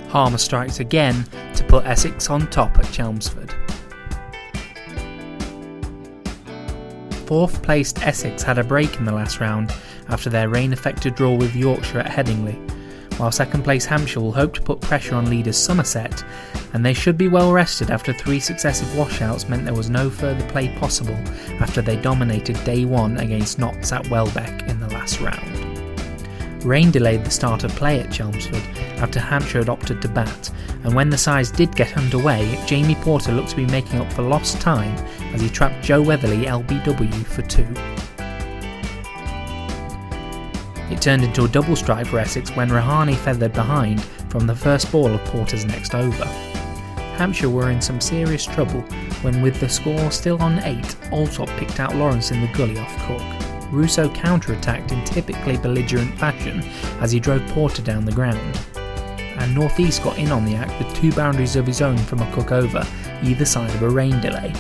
Harmer strikes again to put Essex on top at Chelmsford. 4th placed Essex had a break in the last round after their rain-affected draw with Yorkshire at Headingley, while 2nd place Hampshire will hope to put pressure on leaders Somerset, and they should be well rested after 3 successive washouts meant there was no further play possible after they dominated day 1 against Notts at Welbeck in the last round. Rain delayed the start of play at Chelmsford after Hampshire had opted to bat, and when the sides did get underway, Jamie Porter looked to be making up for lost time as he trapped Joe Weatherly LBW for 2. It turned into a double strike for Essex when Rahane feathered behind from the first ball of Porter's next over. Hampshire were in some serious trouble when, with the score still on 8, Alsop picked out Lawrence in the gully off Cook. Russo counter-attacked in typically belligerent fashion as he drove Porter down the ground, and North East got in on the act with 2 boundaries of his own from a Cook over, either side of a rain delay.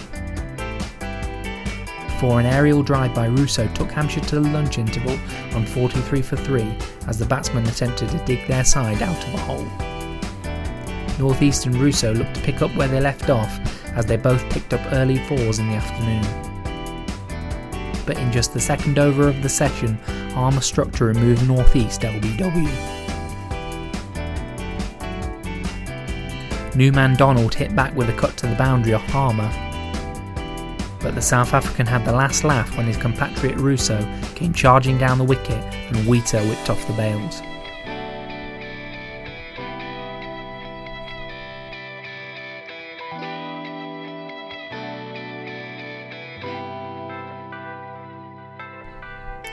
Before an aerial drive by Russo took Hampshire to the lunch interval on 43 for 3 as the batsmen attempted to dig their side out of a hole. North East and Russo looked to pick up where they left off as they both picked up early 4s in the afternoon. But in just the 2nd over of the session, Harmer struck to remove North East LBW. Newman Donald hit back with a cut to the boundary off Harmer, but the South African had the last laugh when his compatriot Russo came charging down the wicket and Wheater whipped off the bails.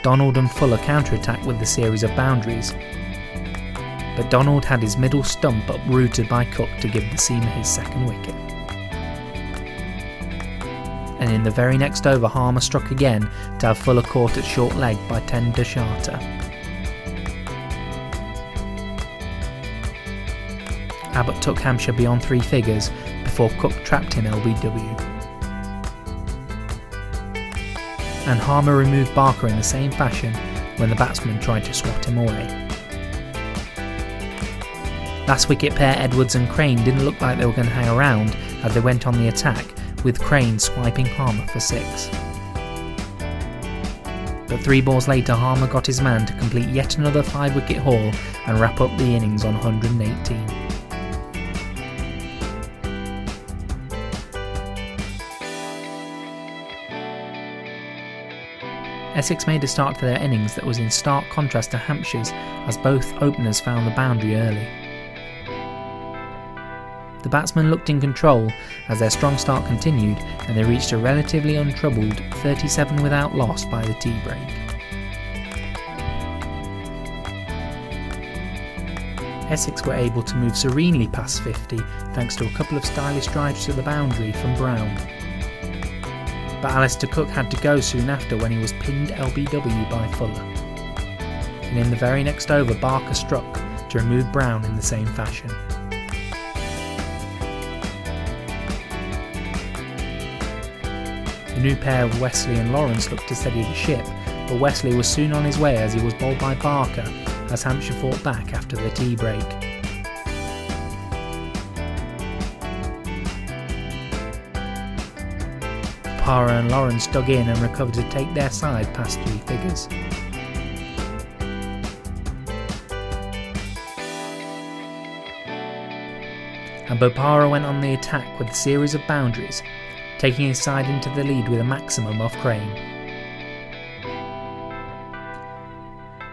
Donald and Fuller counter-attacked with the series of boundaries, but Donald had his middle stump uprooted by Cook to give the seamer his 2nd wicket. And in the very next over, Harmer struck again to have Fuller caught at short leg by Ten Deshata. Abbott took Hampshire beyond 3 figures before Cook trapped him LBW. And Harmer removed Barker in the same fashion when the batsman tried to swat him away. Last wicket pair Edwards and Crane didn't look like they were going to hang around as they went on the attack, with Crane swiping Harmer for 6. But 3 balls later, Harmer got his man to complete yet another 5-wicket haul and wrap up the innings on 118. Essex made a start to their innings that was in stark contrast to Hampshire's as both openers found the boundary early. The batsmen looked in control as their strong start continued and they reached a relatively untroubled 37 without loss by the tea break. Essex were able to move serenely past 50 thanks to a couple of stylish drives to the boundary from Brown. But Alistair Cook had to go soon after when he was pinned LBW by Fuller. And in the very next over, Barker struck to remove Brown in the same fashion. The new pair of Wesley and Lawrence looked to steady the ship, but Wesley was soon on his way as he was bowled by Barker as Hampshire fought back after the tea break. Para and Lawrence dug in and recovered to take their side past 3 figures. And Bopara went on the attack with a series of boundaries, taking his side into the lead with a maximum off Crane.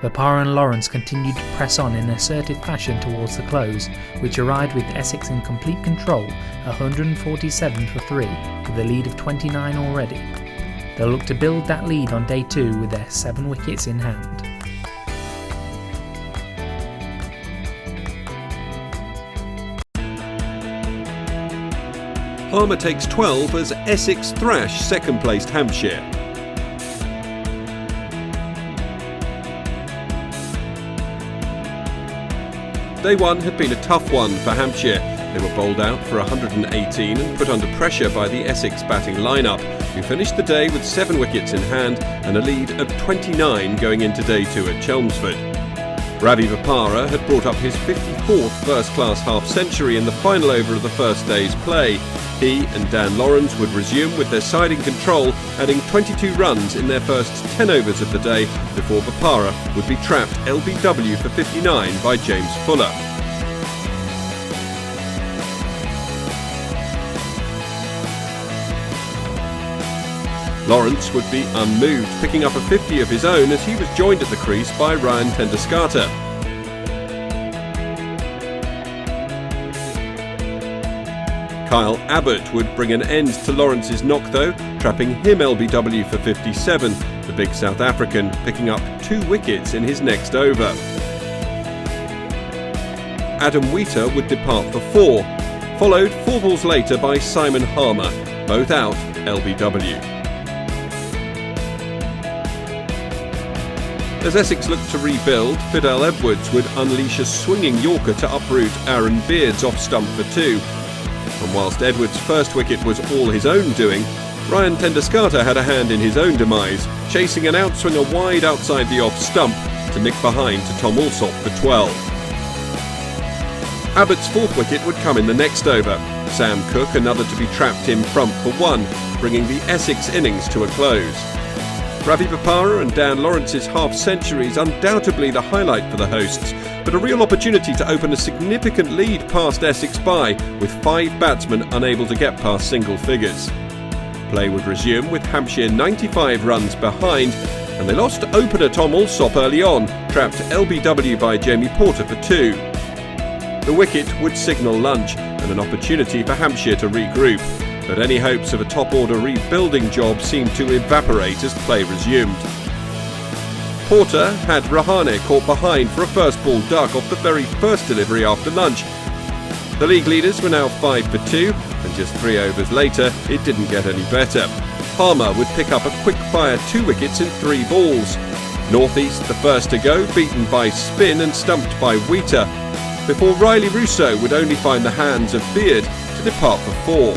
Bopara and Lawrence continued to press on in assertive fashion towards the close, which arrived with Essex in complete control, 147 for 3, with a lead of 29 already. They'll look to build that lead on day 2 with their 7 wickets in hand. Harmer takes 12 as Essex thrash second-placed Hampshire. Day 1 had been a tough one for Hampshire. They were bowled out for 118 and put under pressure by the Essex batting lineup, who finished the day with 7 wickets in hand and a lead of 29 going into day 2 at Chelmsford. Ravi Vipara had brought up his 54th first-class half-century in the final over of the first day's play. He and Dan Lawrence would resume with their side in control, adding 22 runs in their first 10 overs of the day before Vipara would be trapped LBW for 59 by James Fuller. Lawrence would be unmoved, picking up a 50 of his own as he was joined at the crease by Ryan Tenduscarter. Kyle Abbott would bring an end to Lawrence's knock though, trapping him LBW for 57, the big South African picking up 2 wickets in his next over. Adam Wheater would depart for 4, followed 4 balls later by Simon Harmer, both out LBW. As Essex looked to rebuild, Fidel Edwards would unleash a swinging Yorker to uproot Aaron Beard's off-stump for 2. And whilst Edwards' first wicket was all his own doing, Ryan Tenduscarter had a hand in his own demise, chasing an outswinger wide outside the off-stump to nick behind to Tom Alsop for 12. Abbott's 4th wicket would come in the next over. Sam Cook another to be trapped in front for 1, bringing the Essex innings to a close. Ravi Vipara and Dan Lawrence's half-centuries undoubtedly the highlight for the hosts, but a real opportunity to open a significant lead past Essex by, with 5 batsmen unable to get past single figures. Play would resume with Hampshire 95 runs behind, and they lost opener Tom Alsop early on, trapped LBW by Jamie Porter for 2. The wicket would signal lunch and an opportunity for Hampshire to regroup, but any hopes of a top-order rebuilding job seemed to evaporate as play resumed. Porter had Rahane caught behind for a first-ball duck off the very first delivery after lunch. The league leaders were now 5 for 2, and just 3 overs later, it didn't get any better. Harmer would pick up a quick-fire 2 wickets in 3 balls. North East, the first to go, beaten by spin and stumped by Wheater, before Riley Rousseau would only find the hands of Beard to depart for 4.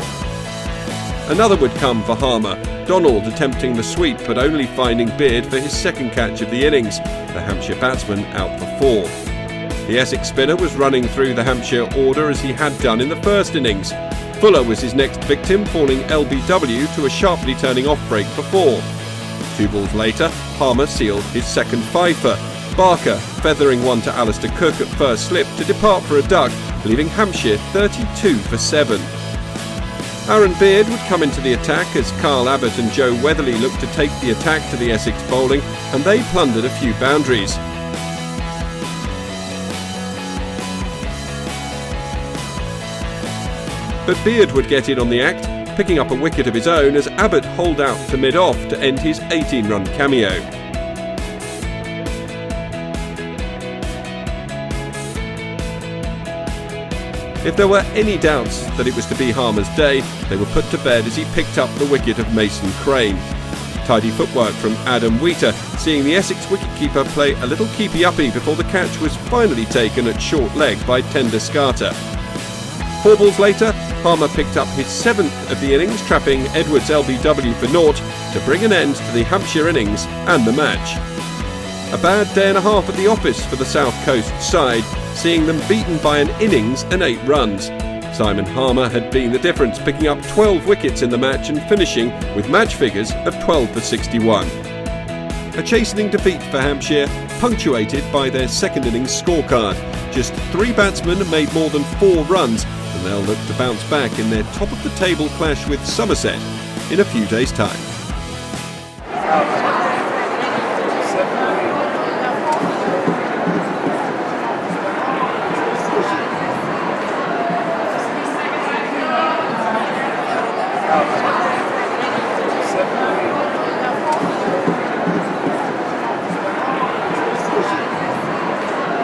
Another would come for Harmer, Donald attempting the sweep but only finding Beard for his second catch of the innings, the Hampshire batsman out for 4. The Essex spinner was running through the Hampshire order as he had done in the first innings. Fuller was his next victim, falling LBW to a sharply turning off break for 4. 2 balls later, Harmer sealed his second fifer, Barker feathering one to Alistair Cook at first slip to depart for a duck, leaving Hampshire 32 for 7. Aaron Beard would come into the attack as Kyle Abbott and Joe Weatherly looked to take the attack to the Essex bowling, and they plundered a few boundaries. But Beard would get in on the act, picking up a wicket of his own as Abbott holed out to mid-off to end his 18-run cameo. If there were any doubts that it was to be Harmer's day, they were put to bed as he picked up the wicket of Mason Crane. Tidy footwork from Adam Wheater, seeing the Essex wicketkeeper play a little keepy-uppy before the catch was finally taken at short leg by Tenduscarter. 4 balls later, Harmer picked up his 7th of the innings, trapping Edwards LBW for 0 to bring an end to the Hampshire innings and the match. A bad day and a half at the office for the South Coast side, seeing them beaten by an innings and 8 runs. Simon Harmer had been the difference, picking up 12 wickets in the match and finishing with match figures of 12 for 61. A chastening defeat for Hampshire, punctuated by their second innings scorecard. Just 3 batsmen made more than 4 runs, and they'll look to bounce back in their top-of-the-table clash with Somerset in a few days' time.